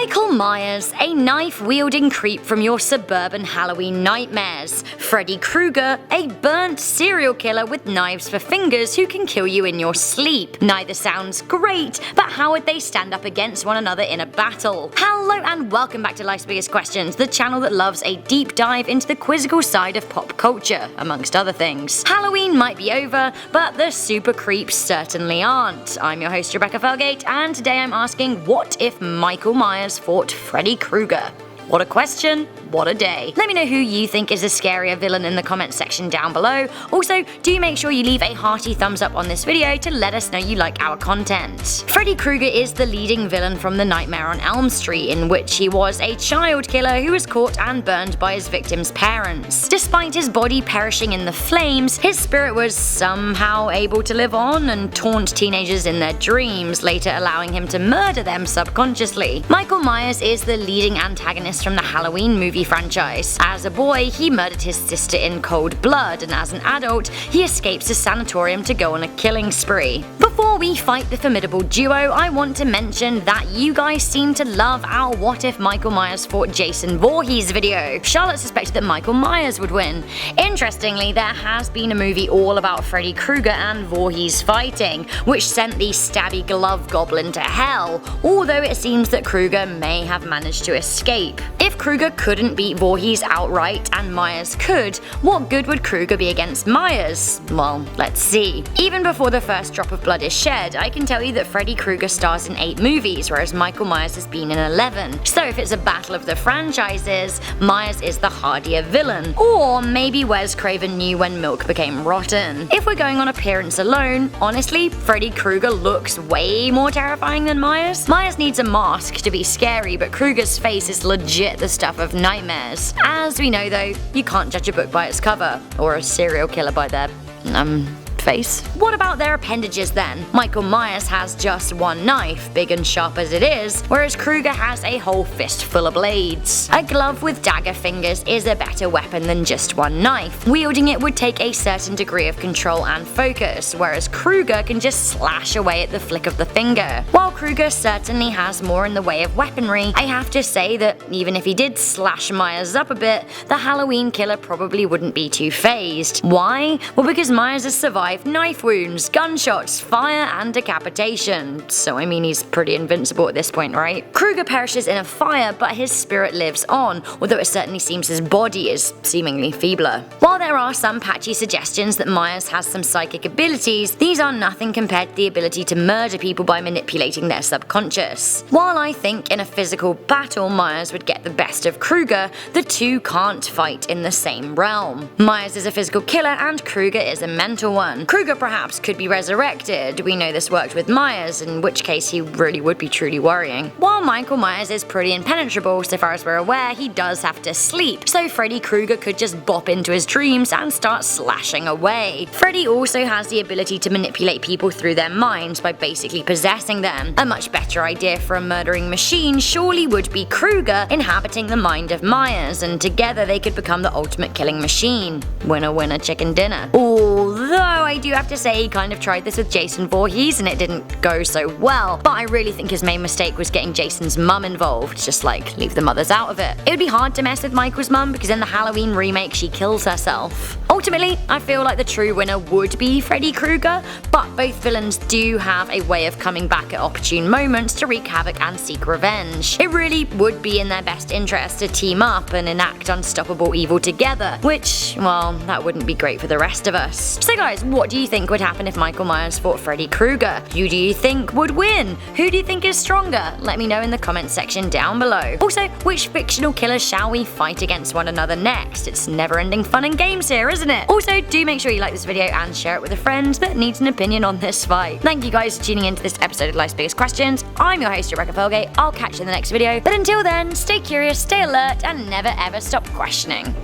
Michael Myers, a knife-wielding creep from your suburban Halloween nightmares. Freddy Krueger, a burnt serial killer with knives for fingers who can kill you in your sleep. Neither sounds great, but how would they stand up against one another in a battle? Hello and welcome back to Life's Biggest Questions, the channel that loves a deep dive into the quizzical side of pop culture, amongst other things. Halloween might be over, but the super creeps certainly aren't. I'm your host Rebecca Felgate, and today I'm asking, what if Michael Myers fought Freddy Krueger? What a question, what a day. Let me know who you think is a scarier villain in the comments section down below. Also, do make sure you leave a hearty thumbs up on this video to let us know you like our content. Freddy Krueger is the leading villain from the Nightmare on Elm Street, in which he was a child killer who was caught and burned by his victims' parents. Despite his body perishing in the flames, his spirit was somehow able to live on and taunt teenagers in their dreams, later allowing him to murder them subconsciously. Michael Myers is the leading antagonist from the Halloween movie franchise. As a boy, he murdered his sister in cold blood, and as an adult, he escapes a sanatorium to go on a killing spree. Before we fight the formidable duo, I want to mention that you guys seem to love our What If Michael Myers Fought Jason Voorhees video. Charlotte suspected that Michael Myers would win. Interestingly, there has been a movie all about Freddy Krueger and Voorhees fighting, which sent the stabby glove goblin to hell, although it seems that Krueger may have managed to escape. If Krueger couldn't beat Voorhees outright and Myers could, what good would Krueger be against Myers? Well, let's see. Even before the first drop of blood is shed, I can tell you that Freddy Krueger stars in 8 movies, whereas Michael Myers has been in 11. So if it's a battle of the franchises, Myers is the hardier villain. Or maybe Wes Craven knew when milk became rotten. If we're going on appearance alone, honestly, Freddy Krueger looks way more terrifying than Myers. Myers needs a mask to be scary, but Krueger's face is legit the stuff of nightmares. As we know though, you can't judge a book by its cover, or a serial killer by their, face. What about their appendages then? Michael Myers has just one knife, big and sharp as it is, whereas Krueger has a whole fist full of blades. A glove with dagger fingers is a better weapon than just one knife. Wielding it would take a certain degree of control and focus, whereas Krueger can just slash away at the flick of the finger. While Krueger certainly has more in the way of weaponry, I have to say that even if he did slash Myers up a bit, the Halloween killer probably wouldn't be too fazed. Why? Well, because Myers has survived knife wounds, gunshots, fire, and decapitation. So I mean, he's pretty invincible at this point, right? Krueger perishes in a fire, but his spirit lives on, although it certainly seems his body is seemingly feebler. While there are some patchy suggestions that Myers has some psychic abilities, these are nothing compared to the ability to murder people by manipulating their subconscious. While I think in a physical battle Myers would get the best of Krueger, the two can't fight in the same realm. Myers is a physical killer and Krueger is a mental one. Krueger perhaps could be resurrected. We know this worked with Myers, in which case he really would be truly worrying. While Michael Myers is pretty impenetrable, so far as we're aware, he does have to sleep, so Freddy Krueger could just bop into his dreams and start slashing away. Freddy also has the ability to manipulate people through their minds by basically possessing them. A much better idea for a murdering machine surely would be Krueger inhabiting the mind of Myers, and together they could become the ultimate killing machine. Winner winner chicken dinner. Although I do have to say he kind of tried this with Jason Voorhees and it didn't go so well, but I really think his main mistake was getting Jason's mum involved, just like leave the mothers out of it. It would be hard to mess with Michael's mum because in the Halloween remake she kills herself. Ultimately, I feel like the true winner would be Freddy Krueger, but both villains do have a way of coming back at opportune moments to wreak havoc and seek revenge. It really would be in their best interest to team up and enact unstoppable evil together, which, well, that wouldn't be great for the rest of us. So guys, what do you think would happen if Michael Myers fought Freddy Krueger? Who do you think would win? Who do you think is stronger? Let me know in the comments section down below. Also, which fictional killers shall we fight against one another next? It's never-ending fun and games here, isn't it? Also, do make sure you like this video and share it with a friend that needs an opinion on this fight. Thank you guys for tuning into this episode of Life's Biggest Questions. I'm your host Rebecca Felgate. I'll catch you in the next video, but until then, stay curious, stay alert, and never ever stop questioning.